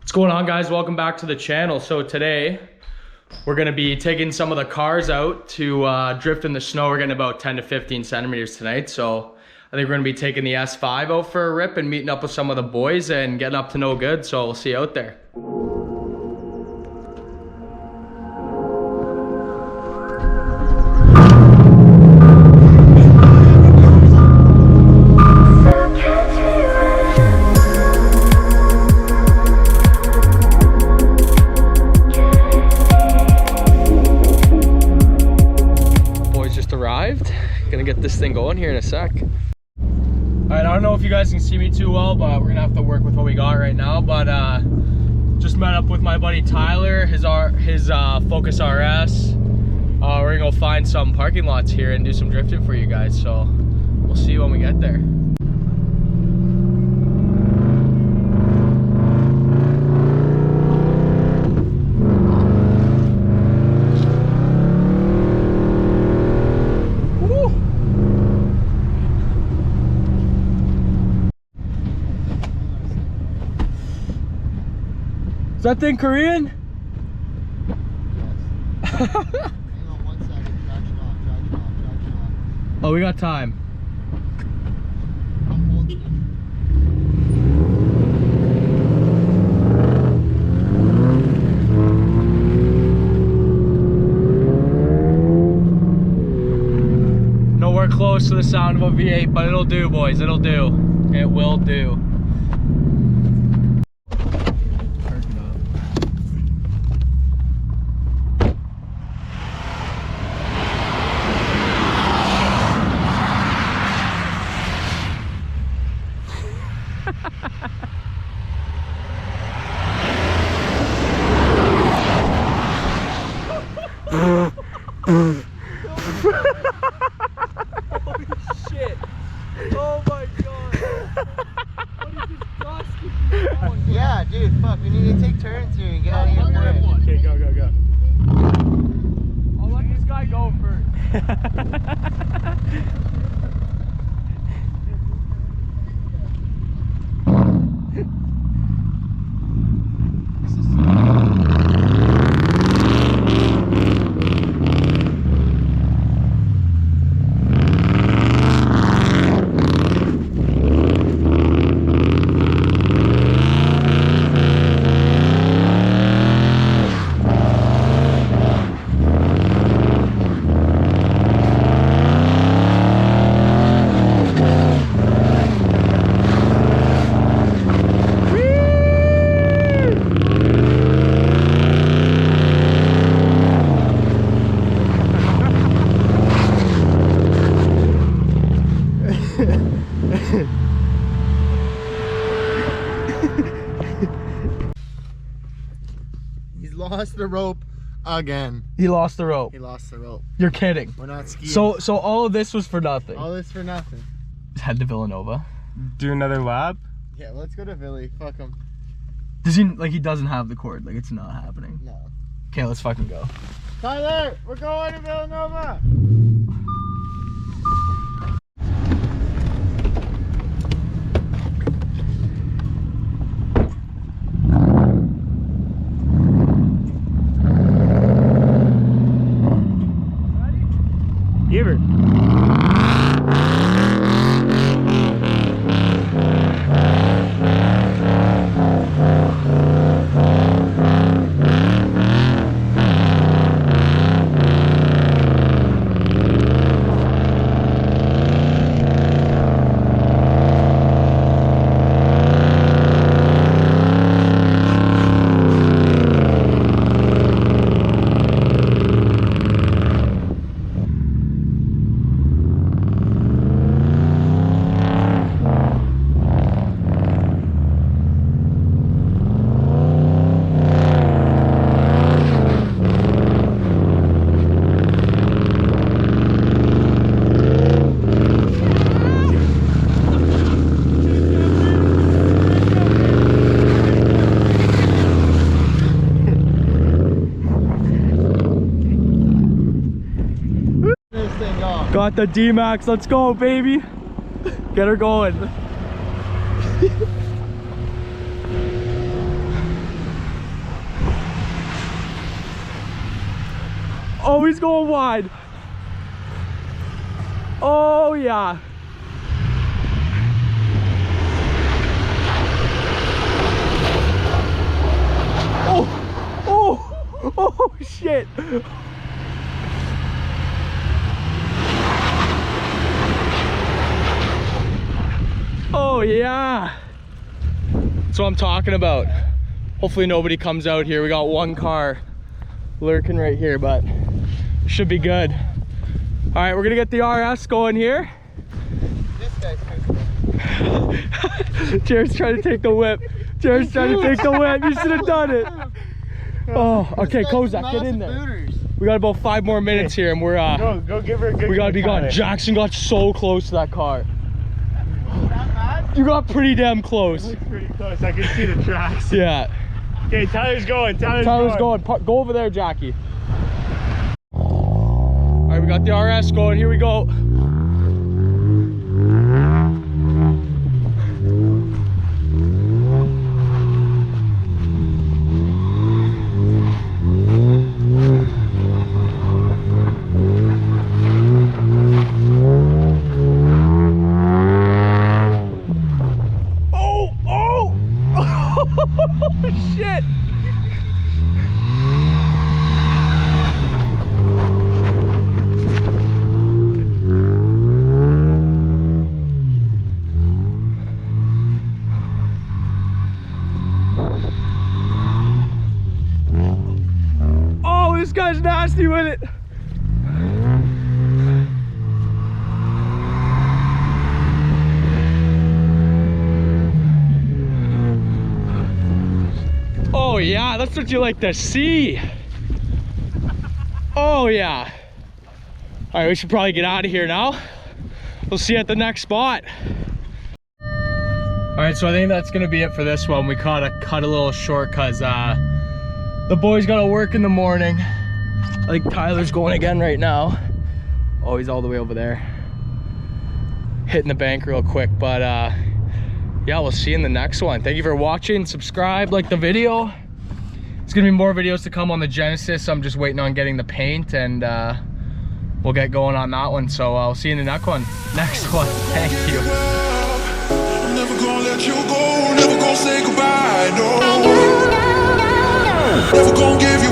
What's going on, guys? Welcome back to the channel. So today we're going to be taking some of the cars out to drift in the snow. We're getting about 10 to 15 centimeters tonight. So I think we're going to be taking the S5 out for a rip and meeting up with some of the boys and getting up to no good. So we'll see you out there. Gonna get this thing going here in a sec. All right, I don't know if you guys can see me too well, but we're gonna have to work with what we got right now. But just met up with my buddy Tyler, his Focus RS. We're gonna go find some parking lots here and do some drifting for you guys. So we'll see you when we get there. Is that thing Korean? Oh, we got time. Nowhere close to the sound of a V8, but it'll do, boys. It'll do. It will do. Holy shit! Oh my god! What is this dust? Yeah, dude, fuck, we need to take turns here and get out of here quick. Okay, go, go, go. I'll let this guy go first. He's lost the rope again. He lost the rope. He lost the rope. You're kidding. We're not skiing. So all of this was for nothing. All this for nothing. Head to Villanova. Do another lap? Yeah, let's go to Philly. Fuck him. Does he, like, he doesn't have the cord? Like, it's not happening. No. Okay, let's fucking go. Tyler, we're going to Villanova. Give her. Got the D-Max, let's go, baby. Get her going. Oh, he's going wide. Oh, yeah. Oh, shit. Oh, yeah. That's what I'm talking about. Hopefully nobody comes out here. We got one car lurking right here, but should be good. All right, we're gonna get the RS going here. This guy's crazy. Jared's trying to take the whip. Jared's trying to take the whip. You should have done it. Oh, okay, Kozak, get in there. Booters. We got about 5 more minutes here, and we're Go give her a good. we gotta be gone. Jackson got so close to that car. Not bad. You got pretty damn close. Pretty close. I can see the tracks. Yeah. Okay, Tyler's going. Tyler's going. Go over there, Jackie. All right, we got the RS going. Here we go. Shit! Oh, this guy's nasty with it. Oh yeah, that's what you like to see. Oh yeah. All right, we should probably get out of here now. We'll see you at the next spot. All right, so I think that's gonna be it for this one. We cut a little short cause the boys gotta work in the morning. I think Tyler's going again right now. Oh, he's all the way over there. Hitting the bank real quick, but yeah, we'll see you in the next one. Thank you for watching. Subscribe, like the video. There's gonna be more videos to come on the Genesis. I'm just waiting on getting the paint, and we'll get going on that one. So I'll see you in the next one. Thank you. I'm never gonna let you go, never gonna say goodbye, no. Never gonna give you